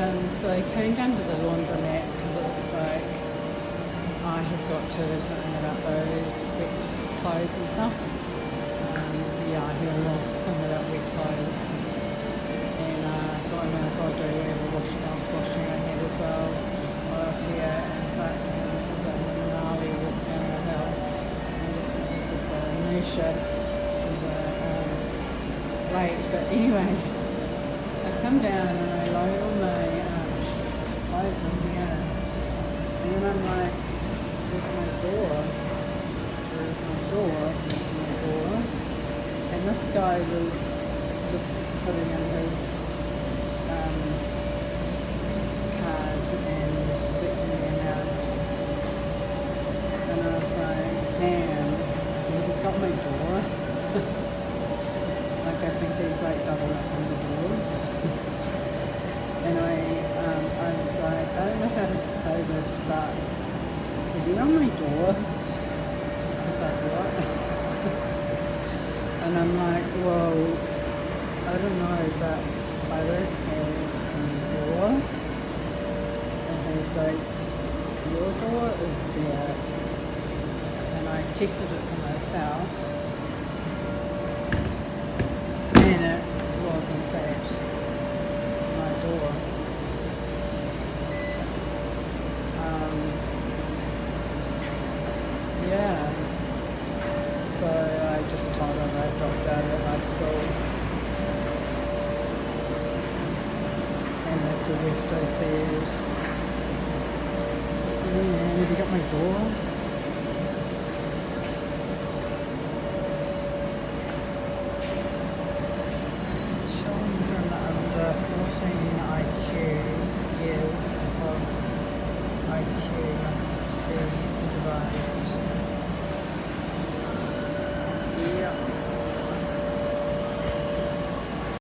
So I came down to the laundromat because it's like I have got to do something about those wet clothes and stuff. Yeah, I hear a lot something about wet clothes. And thought I might as well do whatever washing I was washing I had as well while I was here. And but it was a gnarly walk down the hill. And just because of the inertia and the weight. But anyway, I come down and I load all my clothes in here. And then I'm like, there's my door. There's my door. There's my door. And this guy was just putting in his card and selecting the amount. And I was like, damn, he just got my door. Like I think he's like double up on the doors. And I was like, I don't know how to say this, but have you on my door? I was like, what? And I'm like, well, I don't know, but I don't have any door. And he's like, your door is there. And I tested it for myself. And it was in fact my door. Yeah. So I just told him I dropped out of high school. And that's the gift I said. Yeah, have you got my door? Children under 14 IQ years of IQ must be